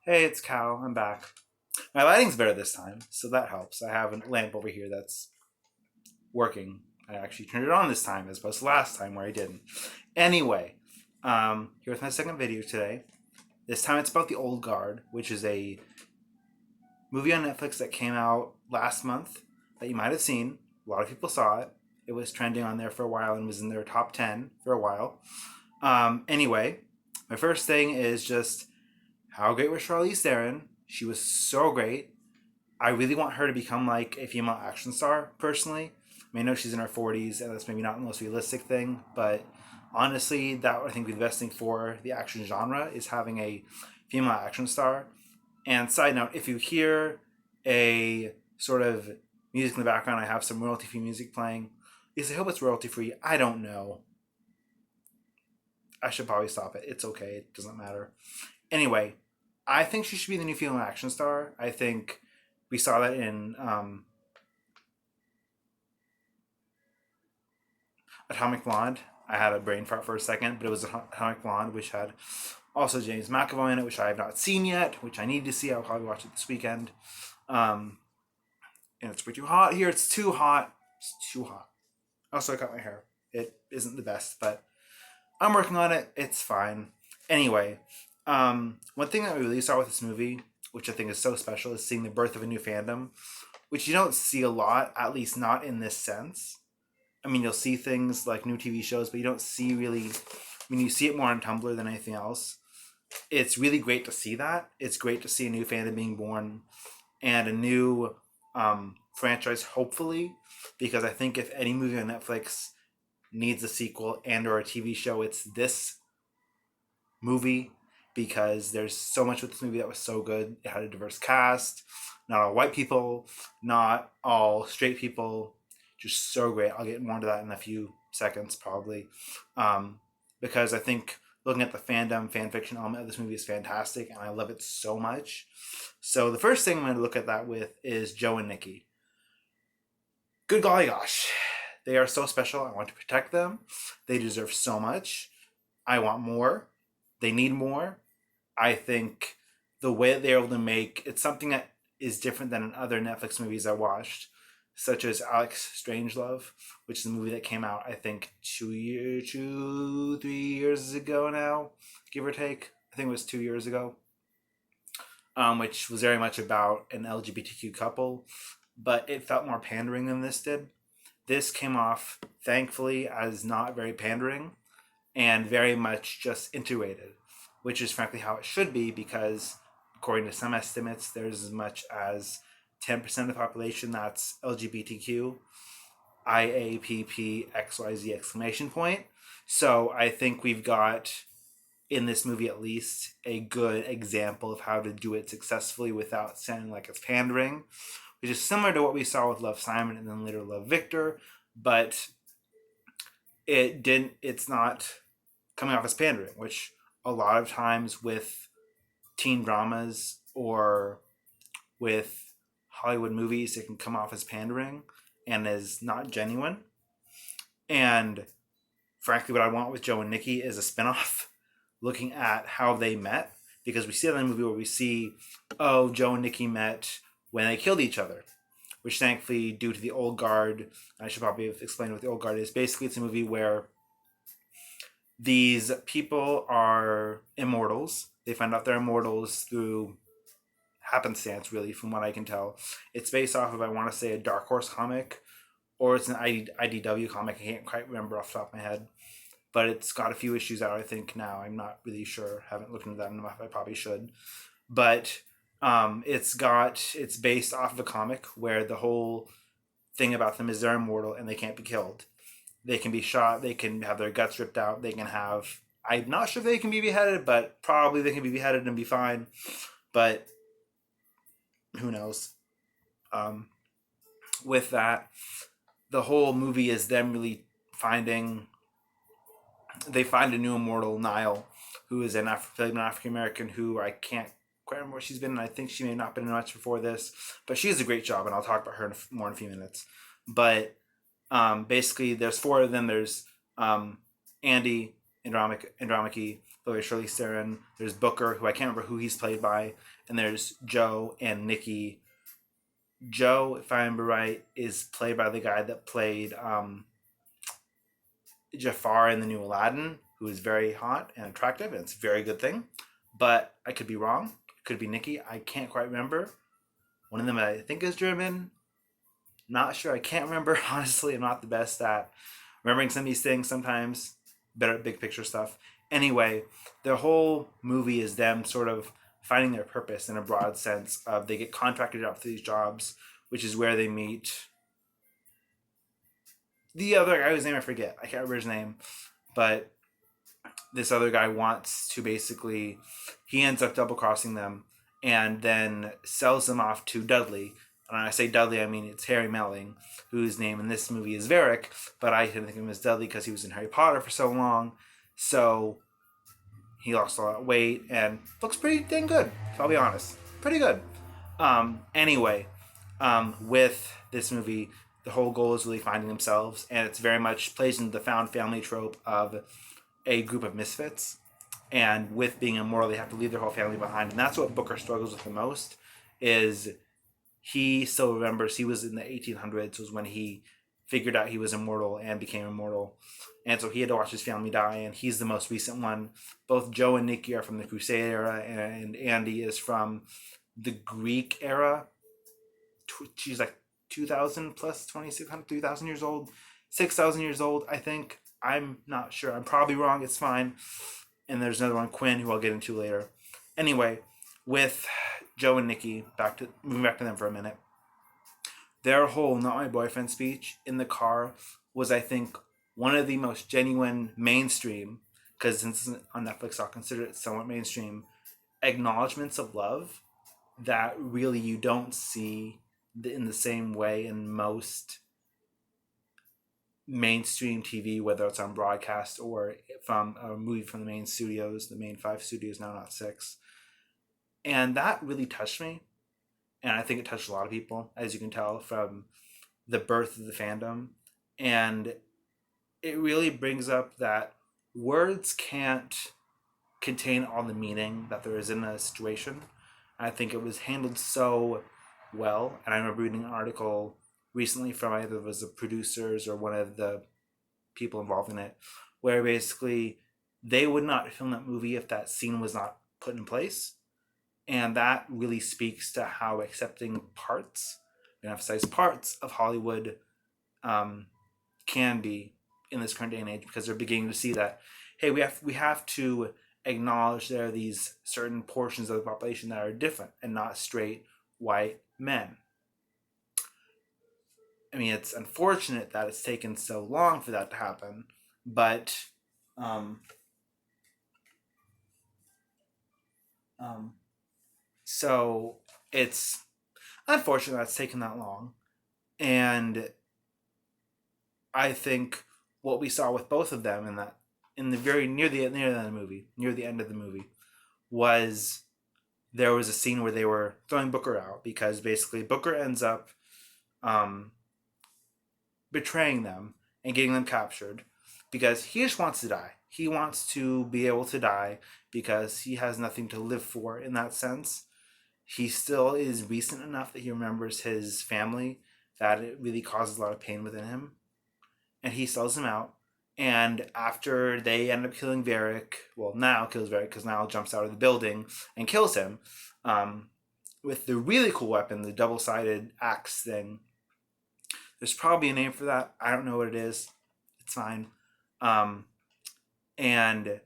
Hey, it's Cal. I'm back. My lighting's better this time, so that helps. I have a lamp over here that's working. I actually turned it on this time as opposed to last time where I didn't. Anyway, here's my second video today. This time it's about The Old Guard, which is a movie on Netflix that came out last month that you might have seen. A lot of people saw it. It was trending on there for a while and was in their top 10 for a while. Anyway, my first thing is just how great was Charlize Theron? She was so great. I really want her to become like a female action star, personally. I know she's in her 40s, and that's maybe not the most realistic thing, but honestly, that I think would be the best thing for the action genre is having a female action star. And side note, if you hear a sort of music in the background, I have some royalty free music playing. At least I hope it's royalty free. I don't know. I should probably stop it. It's okay. It doesn't matter. Anyway, I think she should be the new female action star. I think we saw that in Atomic Blonde. I had a brain fart for a second, but it was Atomic Blonde, which had also James McAvoy in it, which I have not seen yet, which I need to see. I'll probably watch it this weekend. Um, and it's way too hot here. It's too hot. It's too hot. Also, I cut my hair. It isn't the best, but I'm working on it. It's fine. Anyway, one thing that we really saw with this movie, which I think is so special, is seeing the birth of a new fandom, which you don't see a lot, at least not in this sense. I mean, you'll see things like new TV shows, but you don't see really. I mean, you see it more on Tumblr than anything else. It's really great to see that. It's great to see a new fandom being born and a new franchise, hopefully, because I think if any movie on Netflix needs a sequel and or a TV show, it's this movie because there's so much with this movie that was so good. It had a diverse cast, not all white people, not all straight people, just so great. I'll get more into that in a few seconds probably, because I think looking at the fandom fan fiction element of this movie is fantastic and I love it so much. So the first thing I'm going to look at that with is Joe and Nikki. Good golly gosh, they are so special. I want to protect them. They deserve so much. I want more. They need more. I think the way that they're able to make it's something that is different than in other Netflix movies I watched, such as Alex Strangelove, which is a movie that came out I think 3 years ago now, give or take. I think it was 2 years ago, which was very much about an LGBTQ couple, but it felt more pandering than this did. This came off, thankfully, as not very pandering and very much just integrated, which is frankly how it should be because, according to some estimates, there's as much as 10% of the population that's LGBTQ, IAPPXYZ exclamation point. So I think we've got, in this movie at least, a good example of how to do it successfully without sounding like it's pandering, which is similar to what we saw with Love Simon and then later Love Victor, but it's not coming off as pandering, which a lot of times with teen dramas or with Hollywood movies, it can come off as pandering and is not genuine. And frankly, what I want with Joe and Nikki is a spinoff looking at how they met, because we see that in the movie where we see, oh, Joe and Nikki met when they killed each other, which thankfully, due to the Old Guard, I should probably explain what the Old Guard is. Basically, it's a movie where these people are immortals. They find out they're immortals through happenstance, really, from what I can tell. It's based off of, I want to say, a Dark Horse comic, or it's an IDW comic. I can't quite remember off the top of my head. But it's got a few issues out, I think, now. I'm not really sure. Haven't looked into that enough. I probably should. But it's based off of a comic where the whole thing about them is they're immortal and they can't be killed. They can be shot. They can have their guts ripped out. They can have. I'm not sure if they can be beheaded, but probably they can be beheaded and be fine. But who knows? With that, the whole movie is them really finding. They find a new immortal, Nile, who is an African American who I can't quite remember what she's been in. I think she may have not been in much before this, but she does a great job, and I'll talk about her more in a few minutes. But basically, there's four of them. There's Andy Andromache, the way Charlize Theron. There's Booker, who I can't remember who he's played by, and there's Joe and Nikki. Joe, if I remember right, is played by the guy that played Jafar in the new Aladdin, who is very hot and attractive, and it's a very good thing. But I could be wrong. It could be Nikki. I can't quite remember. One of them I think is German. Not sure. I can't remember. Honestly, I'm not the best at remembering some of these things sometimes. Better at big picture stuff. Anyway, the whole movie is them sort of finding their purpose in a broad sense of they get contracted out for these jobs, which is where they meet the other guy whose name I forget. I can't remember his name. But this other guy wants to basically, he ends up double crossing them and then sells them off to Dudley. And when I say Dudley, I mean it's Harry Melling, whose name in this movie is Varric, but I didn't think of him as Dudley because he was in Harry Potter for so long. So he lost a lot of weight and looks pretty dang good, if I'll be honest. Pretty good. Anyway, with this movie, the whole goal is really finding themselves, and it's very much plays into the found family trope of a group of misfits. And with being immortal, they have to leave their whole family behind, and that's what Booker struggles with the most. Is he still remembers he was in the 1800s was when he figured out he was immortal and became immortal, and so he had to watch his family die, and he's the most recent one. Both Joe and Nikki are from the Crusade era, and Andy is from the Greek era. She's like 2,000 plus 2,600, 3,000 years old, 6,000 years old, I think. I'm not sure. I'm probably wrong. It's fine. And there's another one, Quinn, who I'll get into later. Anyway, with Joe and Nikki, moving back to them for a minute. Their whole "not my boyfriend" speech in the car was, I think, one of the most genuine mainstream, because since it's on Netflix, I'll consider it somewhat mainstream, acknowledgments of love that really you don't see in the same way in most mainstream TV, whether it's on broadcast or from a movie from the main studios, the main 5 studios now, not 6. And that really touched me. And I think it touched a lot of people, as you can tell from the birth of the fandom. And it really brings up that words can't contain all the meaning that there is in a situation. I think it was handled so well. And I remember reading an article recently from either it was the producers or one of the people involved in it, where basically they would not film that movie if that scene was not put in place. And that really speaks to how accepting parts, and emphasize parts of Hollywood can be in this current day and age, because they're beginning to see that, hey, we have to acknowledge there are these certain portions of the population that are different and not straight white men. I mean, it's unfortunate that it's taken so long for that to happen, but so it's unfortunate that it's taken that long. And I think what we saw with both of them in the very near the end of the movie, was there was a scene where they were throwing Booker out, because basically Booker ends up betraying them and getting them captured, because he just wants to die. He wants to be able to die because he has nothing to live for in that sense. He still is recent enough that he remembers his family, that it really causes a lot of pain within him. And he sells them out. And after they end up killing Varric, well, Niall kills Varric because Niall jumps out of the building and kills him with the really cool weapon, the double-sided axe thing. There's probably a name for that. I don't know what it is. It's fine. And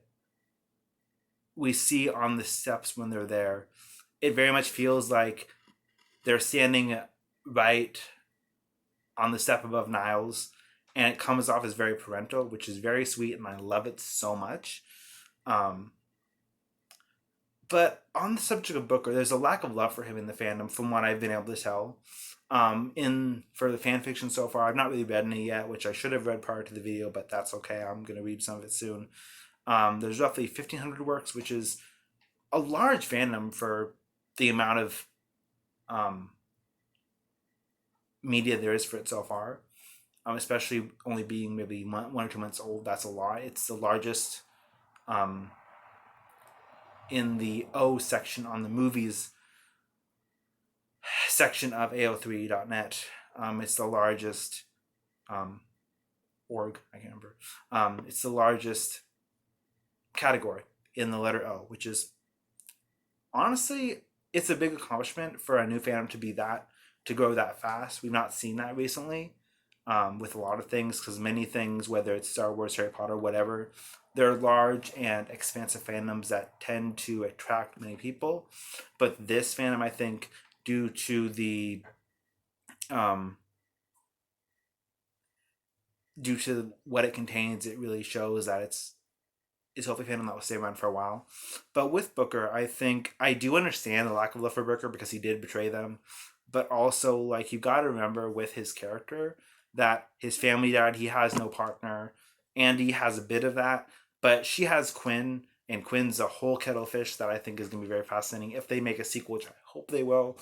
we see on the steps when they're there, it very much feels like they're standing right on the step above Niles, and it comes off as very parental, which is very sweet, and I love it so much. But on the subject of Booker, there's a lack of love for him in the fandom, from what I've been able to tell. For the fan fiction so far, I've not really read any yet, which I should have read prior to the video, but that's okay. I'm going to read some of it soon. There's roughly 1,500 works, which is a large fandom for the amount of media there is for it so far. Especially only being maybe 1 or 2 months old. That's a lot. It's the largest in the O section on the movies section of AO3.net. It's the largest um, org. I can't remember. It's the largest category in the letter O, which is honestly, it's a big accomplishment for a new fandom to be that to grow that fast. We've not seen that recently with a lot of things because many things, whether it's Star Wars, Harry Potter, whatever, they're large and expansive fandoms that tend to attract many people. But this fandom, I think, due to the um, due to what it contains, it really shows that it's hopefully fandom that will stay around for a while. But with Booker, I think I do understand the lack of love for Booker because he did betray them. But also, like, you got to remember with his character that his family died, he has no partner. Andy has a bit of that, but she has Quinn, and Quinn's a whole kettle of fish that I think is going to be very fascinating if they make a sequel, which I hope they will,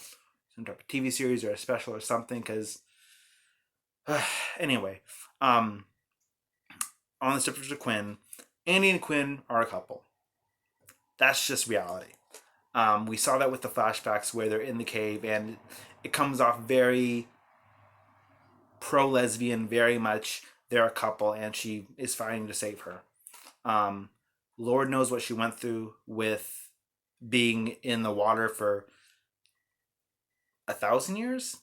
some type of TV series or a special or something. Because anyway, um, on the subject of Quinn, Andy and Quinn are a couple. That's just reality. We saw that with the flashbacks where they're in the cave, and it comes off very pro lesbian, very much they're a couple, and she is fighting to save her. Um, Lord knows what she went through with being in the water for 1,000 years,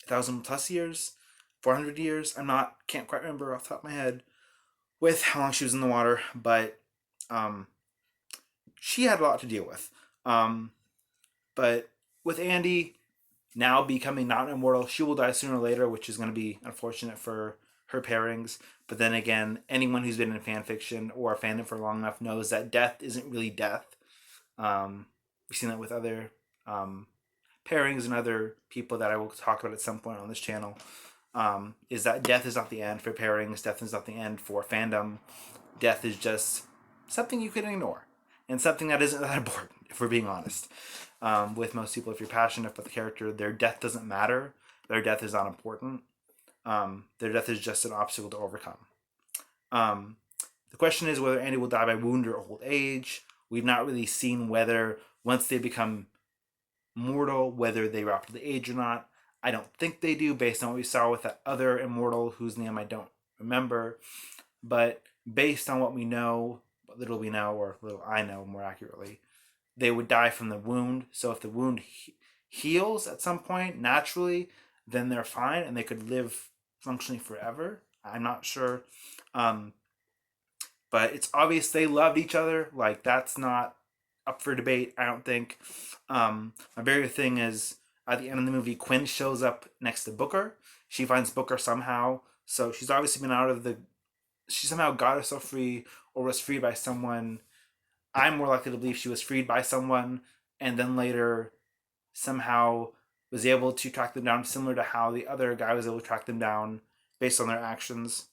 1,000 plus years, 400 years. Can't quite remember off the top of my head with how long she was in the water, but um, she had a lot to deal with. Um, but with Andy now becoming not immortal, she will die sooner or later, which is going to be unfortunate for her pairings. But then again, anyone who's been in fan fiction or fandom for long enough knows that death isn't really death. We've seen that with other pairings and other people that I will talk about at some point on this channel. Is that death is not the end for pairings, death is not the end for fandom. Death is just something you can ignore and something that isn't that important, if we're being honest. With most people, if you're passionate about the character, their death doesn't matter. Their death is not important. Their death is just an obstacle to overcome. Um, the question is whether Andy will die by wound or old age. We've not really seen whether once they become mortal, whether they rapidly age or not. I don't think they do based on what we saw with that other immortal whose name I don't remember. But based on what we know, what little we know, or little I know more accurately, they would die from the wound. So if the wound heals at some point naturally, then they're fine and they could live functionally forever. I'm not sure. Um, but it's obvious they loved each other. Like, that's not up for debate, I don't think. My bigger thing is at the end of the movie, Quinn shows up next to Booker. She finds Booker somehow. So she's obviously been out of the. She somehow got herself free or was freed by someone. I'm more likely to believe she was freed by someone and then later somehow was able to track them down, similar to how the other guy was able to track them down based on their actions.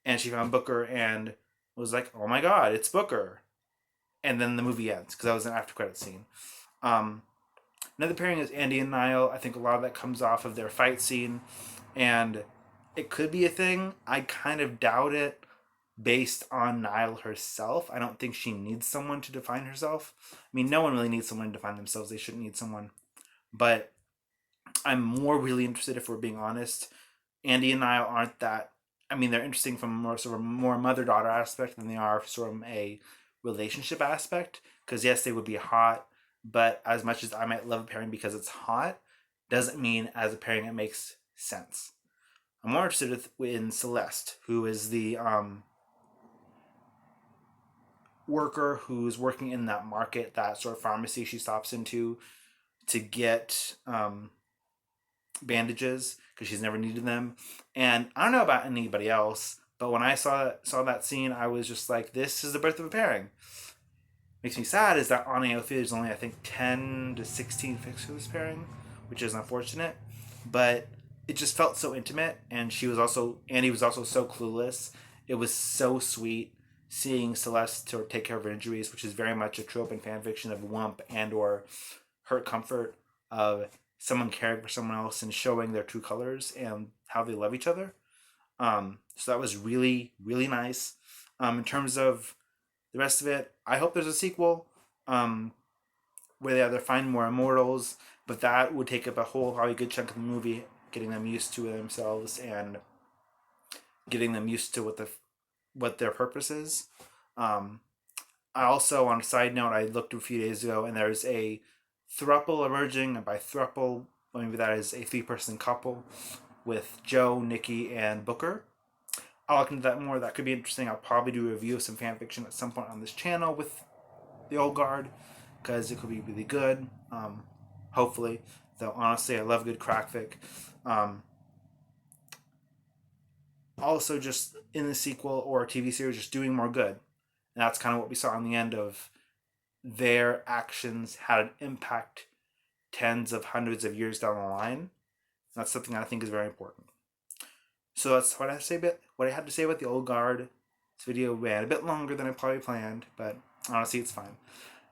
And she found Booker and was like, "Oh my God, it's Booker!" And then the movie ends because that was an after credit scene. Um, Another pairing is Andy and Niall. I think a lot of that comes off of their fight scene, and it could be a thing. I kind of doubt it based on Niall herself. I don't think she needs someone to define herself. I mean, no one really needs someone to define themselves. They shouldn't need someone. But I'm more really interested, if we're being honest. Andy and Niall aren't that. I mean, they're interesting from more sort of more mother daughter aspect than they are sort of a relationship aspect. Because yes, they would be hot, but as much as I might love a pairing because it's hot, doesn't mean as a pairing it makes sense. I'm more interested in Celeste, who is the worker who's working in that market, that sort of pharmacy she stops into to get bandages because she's never needed them. And I don't know about anybody else, but when I saw that scene, I was just like, "This is the birth of a pairing." Makes me sad is that on AOF there's only I think 10 to 16 fics for this pairing, which is unfortunate. But it just felt so intimate, and Andy was also so clueless. It was so sweet seeing Celeste to take care of her injuries, which is very much a trope in fan fiction of wump and or hurt comfort of someone caring for someone else and showing their true colors and how they love each other. So that was really, really nice. In terms of the rest of it, I hope there's a sequel, where they either find more immortals, but that would take up a whole probably good chunk of the movie, getting them used to themselves and getting them used to what their purpose is. Um, I also, on a side note, I looked a few days ago, and there's a thruple emerging, and by thruple, maybe that is a three-person couple with Joe, Nikki, and Booker. I'll look into that more. That could be interesting. I'll probably do a review of some fan fiction at some point on this channel with the old guard, because it could be really good. Hopefully, though honestly, I love good crackfic. Um, Also, just in the sequel or a TV series, just doing more good, and that's kind of what we saw in the end of their actions had an impact tens of hundreds of years down the line. That's something I think is very important. So that's what I say. What I had to say about the old guard. This video ran a bit longer than I probably planned, but honestly, it's fine.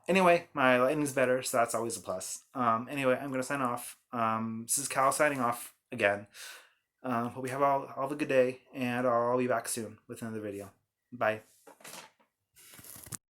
Anyway, my lighting's better, so that's always a plus. Anyway, I'm gonna sign off. This is Cal signing off again. Hope we have all the good day, and I'll be back soon with another video. Bye.